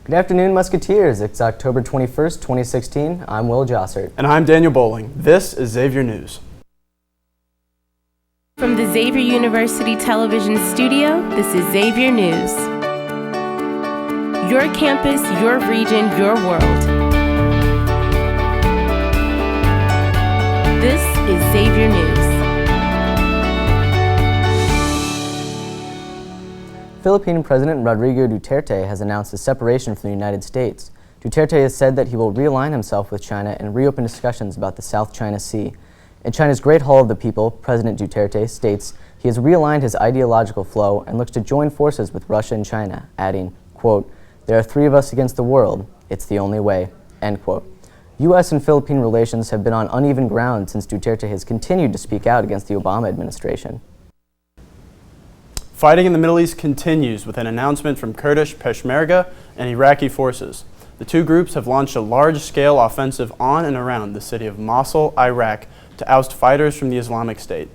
Good afternoon, Musketeers. It's October 21st, 2016. I'm Will Jossert. And I'm Daniel Bowling. This is Xavier News. From the Xavier University Television Studio, this is Xavier News. Your campus, your region, your world. This is Xavier News. Philippine President Rodrigo Duterte has announced his separation from the United States. Duterte has said that he will realign himself with China and reopen discussions about the South China Sea. In China's Great Hall of the People, President Duterte states he has realigned his ideological flow and looks to join forces with Russia and China, adding, quote, "There are three of us against the world. It's the only way," end quote. U.S. and Philippine relations have been on uneven ground since Duterte has continued to speak out against the Obama administration. Fighting in the Middle East continues with an announcement from Kurdish Peshmerga and Iraqi forces. The two groups have launched a large-scale offensive on and around the city of Mosul, Iraq, to oust fighters from the Islamic State.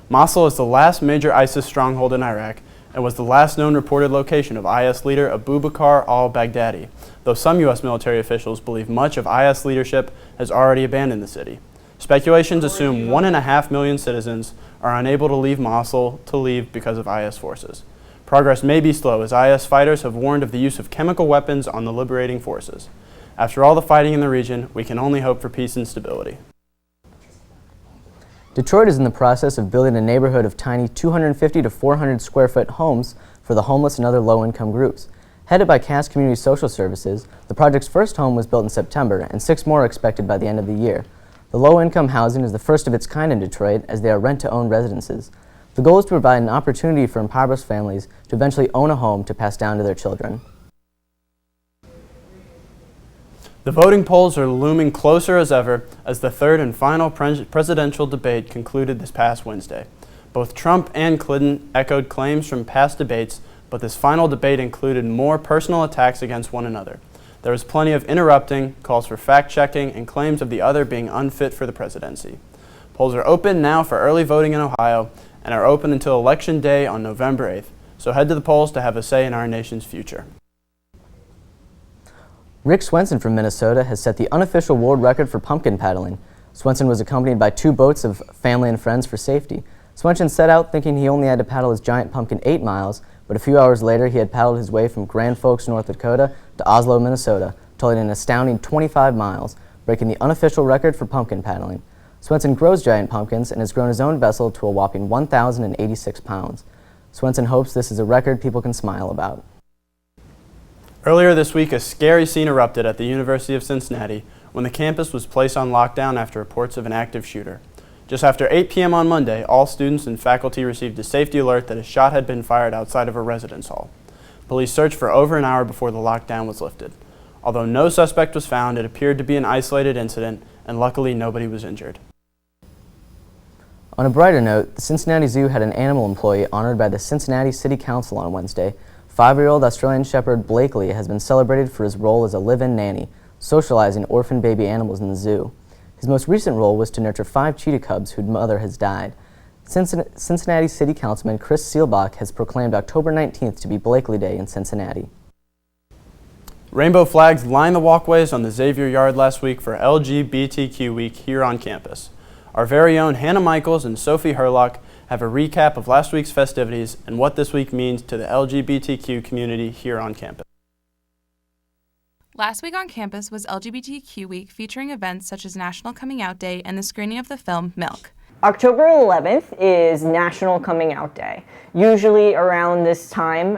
Mosul is the last major ISIS stronghold in Iraq and was the last known reported location of IS leader Abu Bakr al-Baghdadi, though some U.S. military officials believe much of IS leadership has already abandoned the city. Speculations assume 1.5 million citizens are unable to leave Mosul because of IS forces. Progress may be slow as IS fighters have warned of the use of chemical weapons on the liberating forces. After all the fighting in the region, we can only hope for peace and stability. Detroit is in the process of building a neighborhood of tiny 250 to 400 square foot homes for the homeless and other low-income groups. Headed by Cass Community Social Services, the project's first home was built in September and 6 more are expected by the end of the year. The low-income housing is the first of its kind in Detroit as they are rent-to-own residences. The goal is to provide an opportunity for impoverished families to eventually own a home to pass down to their children. The voting polls are looming closer as ever as the third and final presidential debate concluded this past Wednesday. Both Trump and Clinton echoed claims from past debates, but this final debate included more personal attacks against one another. There was plenty of interrupting, calls for fact-checking, and claims of the other being unfit for the presidency. Polls are open now for early voting in Ohio and are open until Election Day on November 8th, so head to the polls to have a say in our nation's future. Rick Swenson from Minnesota has set the unofficial world record for pumpkin paddling. Swenson was accompanied by 2 boats of family and friends for safety. Swenson set out thinking he only had to paddle his giant pumpkin 8 miles, but a few hours later he had paddled his way from Grand Forks, North Dakota to Oslo, Minnesota, totaling an astounding 25 miles, breaking the unofficial record for pumpkin paddling. Swenson grows giant pumpkins and has grown his own vessel to a whopping 1,086 pounds. Swenson hopes this is a record people can smile about. Earlier this week, a scary scene erupted at the University of Cincinnati when the campus was placed on lockdown after reports of an active shooter. Just after 8 p.m. on Monday, all students and faculty received a safety alert that a shot had been fired outside of a residence hall. Police searched for over an hour before the lockdown was lifted. Although no suspect was found, it appeared to be an isolated incident, and luckily nobody was injured. On a brighter note, the Cincinnati Zoo had an animal employee honored by the Cincinnati City Council on Wednesday. 5-year-old Australian Shepherd Blakely has been celebrated for his role as a live-in nanny, socializing orphan baby animals in the zoo. His most recent role was to nurture 5 cheetah cubs whose mother has died. Cincinnati City Councilman Chris Seelbach has proclaimed October 19th to be Blakely Day in Cincinnati. Rainbow flags lined the walkways on the Xavier Yard last week for LGBTQ Week here on campus. Our very own Hannah Michaels and Sophie Herlock have a recap of last week's festivities and what this week means to the LGBTQ community here on campus. Last week on campus was LGBTQ Week, featuring events such as National Coming Out Day and the screening of the film Milk. October 11th is National Coming Out Day. Usually around this time,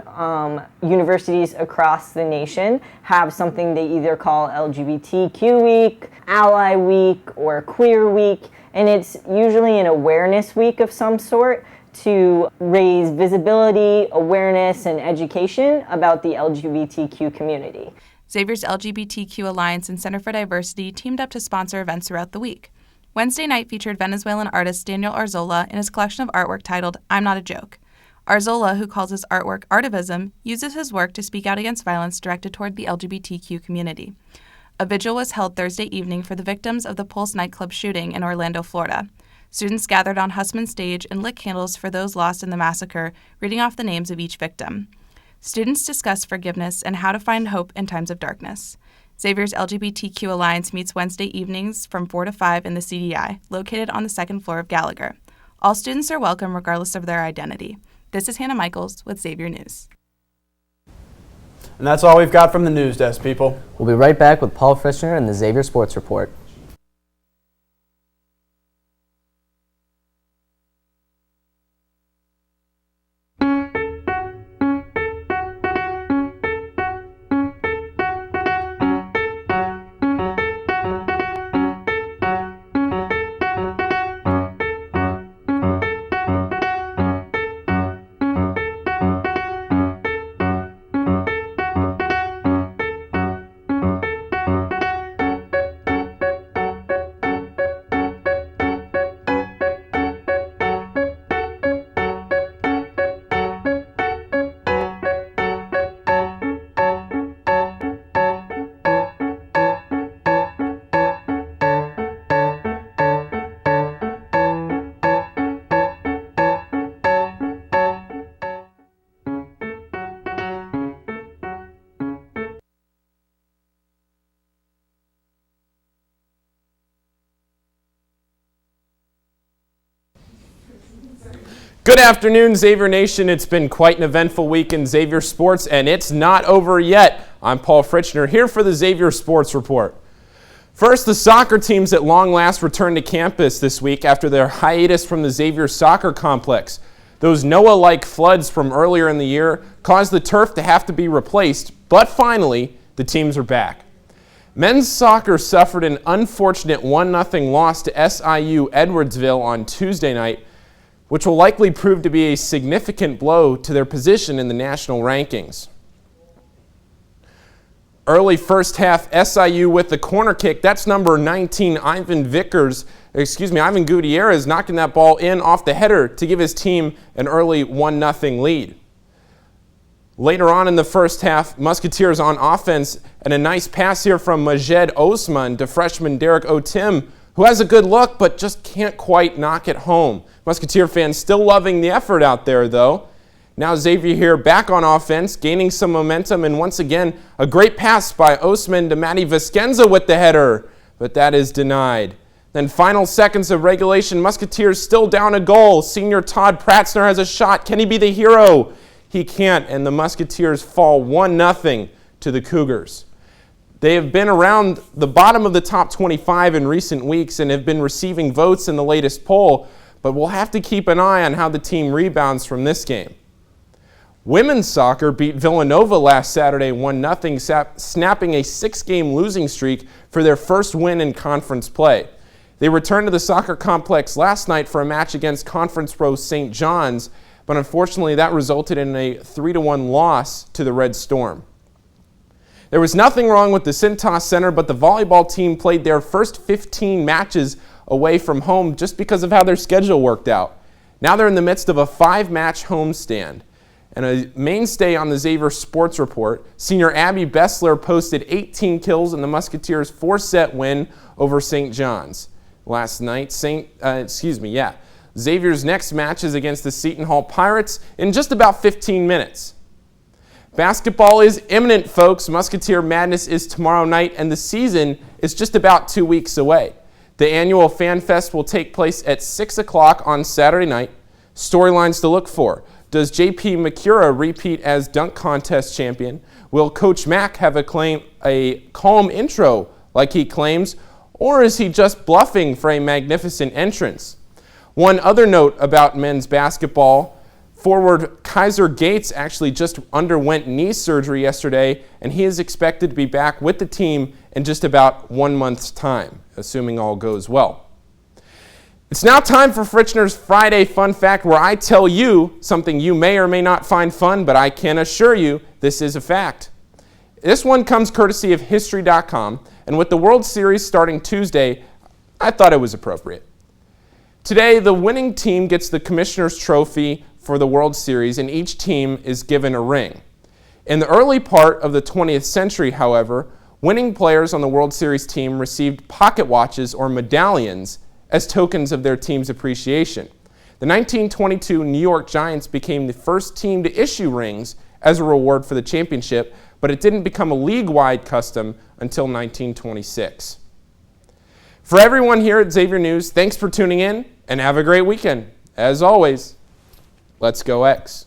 universities across the nation have something they either call LGBTQ Week, Ally Week, or Queer Week, and it's usually an awareness week of some sort to raise visibility, awareness, and education about the LGBTQ community. Xavier's LGBTQ Alliance and Center for Diversity teamed up to sponsor events throughout the week. Wednesday night featured Venezuelan artist Daniel Arzola in his collection of artwork titled I'm Not a Joke. Arzola, who calls his artwork artivism, uses his work to speak out against violence directed toward the LGBTQ community. A vigil was held Thursday evening for the victims of the Pulse nightclub shooting in Orlando, Florida. Students gathered on Hussman Stage and lit candles for those lost in the massacre, reading off the names of each victim. Students discuss forgiveness and how to find hope in times of darkness. Xavier's LGBTQ Alliance meets Wednesday evenings from 4 to 5 in the CDI, located on the second floor of Gallagher. All students are welcome regardless of their identity. This is Hannah Michaels with Xavier News. And that's all we've got from the news desk, people. We'll be right back with Paul Frischner and the Xavier Sports Report. Good afternoon, Xavier Nation. It's been quite an eventful week in Xavier Sports, and it's not over yet. I'm Paul Frischner, here for the Xavier Sports Report. First, the soccer teams at long last returned to campus this week after their hiatus from the Xavier soccer complex. Those Noah-like floods from earlier in the year caused the turf to have to be replaced, but finally, the teams are back. Men's soccer suffered an unfortunate 1-0 loss to SIU Edwardsville on Tuesday night, which will likely prove to be a significant blow to their position in the national rankings. Early first half, SIU with the corner kick. That's number 19, Ivan Gutierrez, knocking that ball in off the header to give his team an early 1-0 lead. Later on in the first half, Musketeers on offense, and a nice pass here from Majed Osman to freshman Derek Otim, who has a good look but just can't quite knock it home. Musketeer fans still loving the effort out there, though. Now Xavier here back on offense, gaining some momentum, and once again, a great pass by Osman to Matty Viscenza with the header, but that is denied. Then final seconds of regulation, Musketeers still down a goal. Senior Todd Pratzner has a shot. Can he be the hero? He can't, and the Musketeers fall 1-0 to the Cougars. They have been around the bottom of the top 25 in recent weeks and have been receiving votes in the latest poll, but we'll have to keep an eye on how the team rebounds from this game. Women's soccer beat Villanova last Saturday 1-0, snapping a 6-game losing streak for their first win in conference play. They returned to the soccer complex last night for a match against Conference Pro St. John's, but unfortunately that resulted in a 3-1 loss to the Red Storm. There was nothing wrong with the Cintas Center, but the volleyball team played their first 15 matches away from home just because of how their schedule worked out. Now they're in the midst of a 5-match homestand. And a mainstay on the Xavier Sports Report, senior Abby Bessler posted 18 kills in the Musketeers' 4-set win over St. John's last night. Xavier's next match is against the Seton Hall Pirates in just about 15 minutes. Basketball is imminent, folks. Musketeer Madness is tomorrow night, and the season is just about 2 weeks away. The annual Fan Fest will take place at 6 o'clock on Saturday night. Storylines to look for. Does J.P. Makura repeat as dunk contest champion? Will Coach Mack have a calm intro like he claims? Or is he just bluffing for a magnificent entrance? One other note about men's basketball. Forward Kaiser Gates actually just underwent knee surgery yesterday, and he is expected to be back with the team in just about 1 month's time, assuming all goes well. It's now time for Frischner's Friday Fun Fact, where I tell you something you may or may not find fun, but I can assure you this is a fact. This one comes courtesy of History.com, and with the World Series starting Tuesday, I thought it was appropriate. Today, the winning team gets the Commissioner's Trophy for the World Series, and each team is given a ring. In the early part of the 20th century, however, winning players on the World Series team received pocket watches or medallions as tokens of their team's appreciation. The 1922 New York Giants became the first team to issue rings as a reward for the championship, but it didn't become a league-wide custom until 1926. For everyone here at Xavier News, thanks for tuning in, and have a great weekend. As always, let's go X.